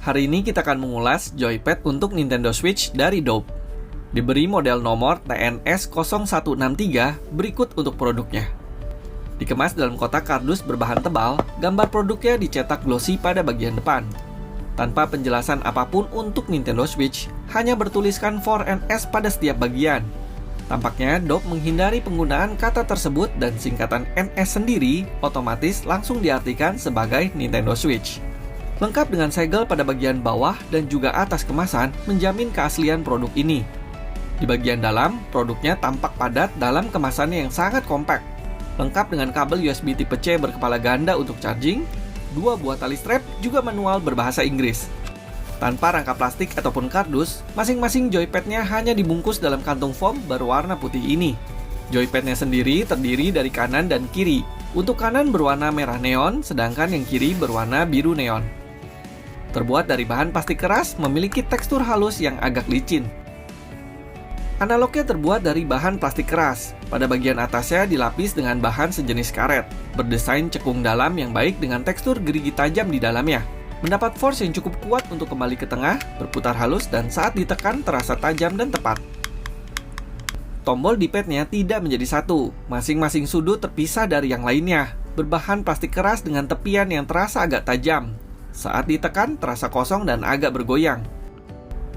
Hari ini kita akan mengulas joypad untuk Nintendo Switch dari Dope. Diberi model nomor TNS0163 berikut untuk produknya. Dikemas dalam kotak kardus berbahan tebal, gambar produknya dicetak glossy pada bagian depan. Tanpa penjelasan apapun untuk Nintendo Switch, hanya bertuliskan 4NS pada setiap bagian. Tampaknya Dope menghindari penggunaan kata tersebut dan singkatan NS sendiri otomatis langsung diartikan sebagai Nintendo Switch. Lengkap dengan segel pada bagian bawah dan juga atas kemasan menjamin keaslian produk ini. Di bagian dalam, produknya tampak padat dalam kemasannya yang sangat kompak. Lengkap dengan kabel USB tipe C berkepala ganda untuk charging, 2 buah tali strap, juga manual berbahasa Inggris. Tanpa rangka plastik ataupun kardus, masing-masing joypadnya hanya dibungkus dalam kantung foam berwarna putih ini. Joypadnya sendiri terdiri dari kanan dan kiri. Untuk kanan berwarna merah neon, sedangkan yang kiri berwarna biru neon. Terbuat dari bahan plastik keras, memiliki tekstur halus yang agak licin. Analognya terbuat dari bahan plastik keras. Pada bagian atasnya dilapis dengan bahan sejenis karet, berdesain cekung dalam yang baik dengan tekstur gerigi tajam di dalamnya. Mendapat force yang cukup kuat untuk kembali ke tengah, berputar halus, dan saat ditekan terasa tajam dan tepat. Tombol di padnya tidak menjadi satu, masing-masing sudut terpisah dari yang lainnya, berbahan plastik keras dengan tepian yang terasa agak tajam. Saat ditekan terasa kosong dan agak bergoyang.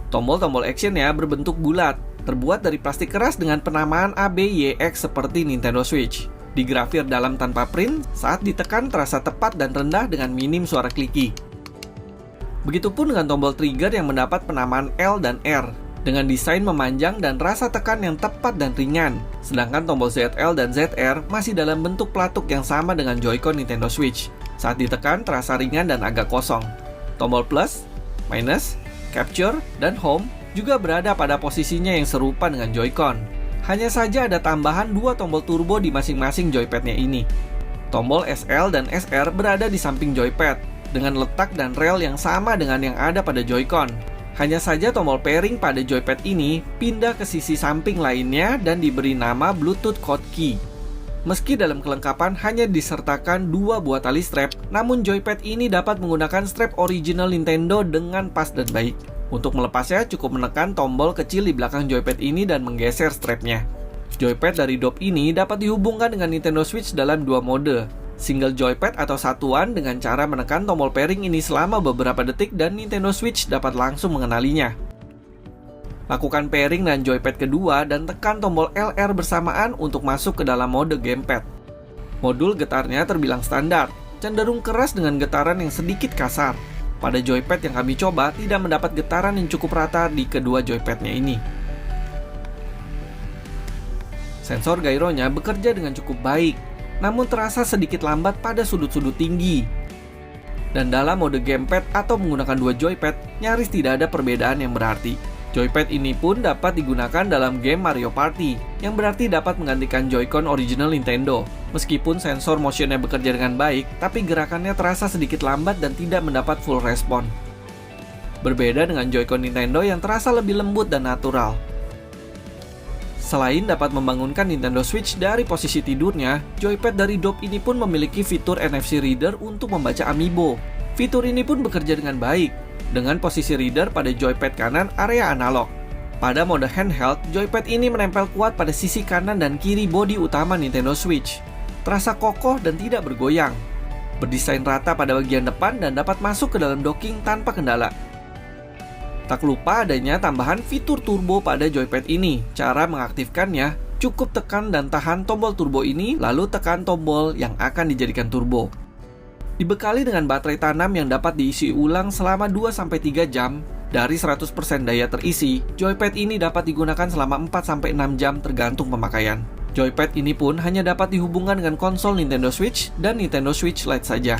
Tombol-tombol actionnya berbentuk bulat, terbuat dari plastik keras dengan penamaan ABYX seperti Nintendo Switch. Digrafir dalam tanpa print, saat ditekan terasa tepat dan rendah dengan minim suara kliki. Begitupun dengan tombol trigger yang mendapat penamaan L dan R, dengan desain memanjang dan rasa tekan yang tepat dan ringan. Sedangkan tombol ZL dan ZR masih dalam bentuk pelatuk yang sama dengan Joy-Con Nintendo Switch. Saat ditekan terasa ringan dan agak kosong. Tombol plus, minus, capture, dan home juga berada pada posisinya yang serupa dengan Joy-Con. Hanya saja ada tambahan 2 tombol turbo di masing-masing joypadnya ini. Tombol SL dan SR berada di samping joypad, dengan letak dan rel yang sama dengan yang ada pada Joy-Con. Hanya saja tombol pairing pada joypad ini pindah ke sisi samping lainnya dan diberi nama Bluetooth Code Key. Meski dalam kelengkapan hanya disertakan 2 buah tali strap, namun joypad ini dapat menggunakan strap original Nintendo dengan pas dan baik. Untuk melepasnya cukup menekan tombol kecil di belakang joypad ini dan menggeser strapnya. Joypad dari Dope ini dapat dihubungkan dengan Nintendo Switch dalam 2 mode. Single joypad atau satuan dengan cara menekan tombol pairing ini selama beberapa detik dan Nintendo Switch dapat langsung mengenalinya. Lakukan pairing dan joypad kedua dan tekan tombol LR bersamaan untuk masuk ke dalam mode gamepad. Modul getarnya terbilang standar, cenderung keras dengan getaran yang sedikit kasar. Pada joypad yang kami coba tidak mendapat getaran yang cukup rata di kedua joypadnya ini. Sensor gyronya bekerja dengan cukup baik, namun terasa sedikit lambat pada sudut-sudut tinggi. Dan dalam mode gamepad atau menggunakan 2 joypad, nyaris tidak ada perbedaan yang berarti. Joypad ini pun dapat digunakan dalam game Mario Party, yang berarti dapat menggantikan Joy-Con original Nintendo. Meskipun sensor motionnya bekerja dengan baik, tapi gerakannya terasa sedikit lambat dan tidak mendapat full respon. Berbeda dengan Joy-Con Nintendo yang terasa lebih lembut dan natural. Selain dapat membangunkan Nintendo Switch dari posisi tidurnya, joypad dari Dope ini pun memiliki fitur NFC reader untuk membaca amiibo. Fitur ini pun bekerja dengan baik, dengan posisi reader pada joypad kanan area analog. Pada mode handheld, joypad ini menempel kuat pada sisi kanan dan kiri bodi utama Nintendo Switch. Terasa kokoh dan tidak bergoyang. Berdesain rata pada bagian depan dan dapat masuk ke dalam docking tanpa kendala. Tak lupa adanya tambahan fitur turbo pada joypad ini. Cara mengaktifkannya, cukup tekan dan tahan tombol turbo ini, lalu tekan tombol yang akan dijadikan turbo. Dibekali dengan baterai tanam yang dapat diisi ulang selama 2-3 jam, dari 100% daya terisi, joypad ini dapat digunakan selama 4-6 jam tergantung pemakaian. Joypad ini pun hanya dapat dihubungkan dengan konsol Nintendo Switch dan Nintendo Switch Lite saja.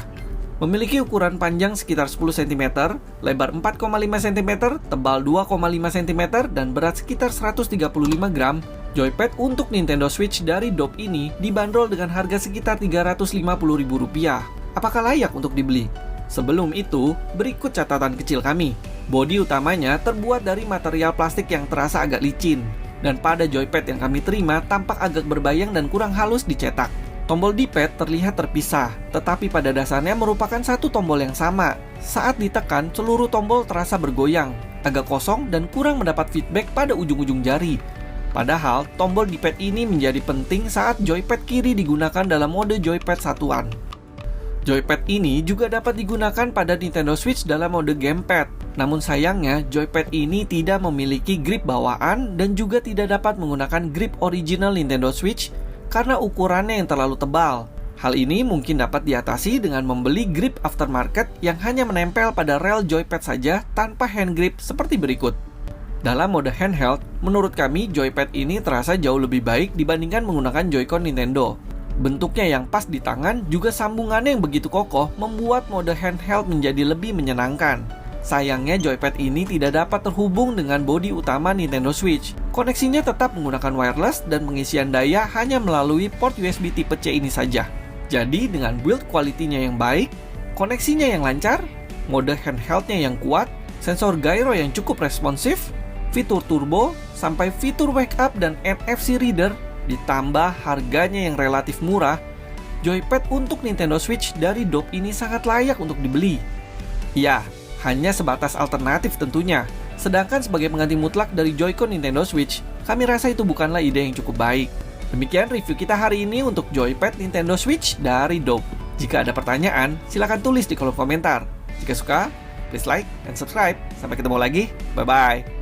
Memiliki ukuran panjang sekitar 10 cm, lebar 4,5 cm, tebal 2,5 cm, dan berat sekitar 135 gram, joypad untuk Nintendo Switch dari Dope ini dibanderol dengan harga sekitar Rp350.000. Apakah layak untuk dibeli? Sebelum itu, berikut catatan kecil kami. Bodi utamanya terbuat dari material plastik yang terasa agak licin, dan pada joypad yang kami terima tampak agak berbayang dan kurang halus dicetak. Tombol D-pad terlihat terpisah, tetapi pada dasarnya merupakan satu tombol yang sama. Saat ditekan, seluruh tombol terasa bergoyang, agak kosong dan kurang mendapat feedback pada ujung-ujung jari. Padahal, tombol D-pad ini menjadi penting saat joypad kiri digunakan dalam mode joypad satuan. Joypad ini juga dapat digunakan pada Nintendo Switch dalam mode gamepad. Namun sayangnya, joypad ini tidak memiliki grip bawaan dan juga tidak dapat menggunakan grip original Nintendo Switch karena ukurannya yang terlalu tebal. Hal ini mungkin dapat diatasi dengan membeli grip aftermarket yang hanya menempel pada rel joypad saja tanpa hand grip seperti berikut. Dalam mode handheld, menurut kami joypad ini terasa jauh lebih baik dibandingkan menggunakan Joy-Con Nintendo. Bentuknya yang pas di tangan, juga sambungannya yang begitu kokoh membuat mode handheld menjadi lebih menyenangkan. Sayangnya joypad ini tidak dapat terhubung dengan bodi utama Nintendo Switch. Koneksinya tetap menggunakan wireless dan pengisian daya hanya melalui port USB tipe C ini saja. Jadi dengan build quality-nya yang baik, koneksinya yang lancar, mode handheldnya yang kuat, sensor gyro yang cukup responsif, fitur turbo, sampai fitur wake up dan NFC reader, ditambah harganya yang relatif murah, joypad untuk Nintendo Switch dari Dope ini sangat layak untuk dibeli. Ya, hanya sebatas alternatif tentunya. Sedangkan sebagai pengganti mutlak dari Joy-Con Nintendo Switch, kami rasa itu bukanlah ide yang cukup baik. Demikian review kita hari ini untuk joypad Nintendo Switch dari Dope. Jika ada pertanyaan, silakan tulis di kolom komentar. Jika suka, please like dan subscribe. Sampai ketemu lagi, bye-bye.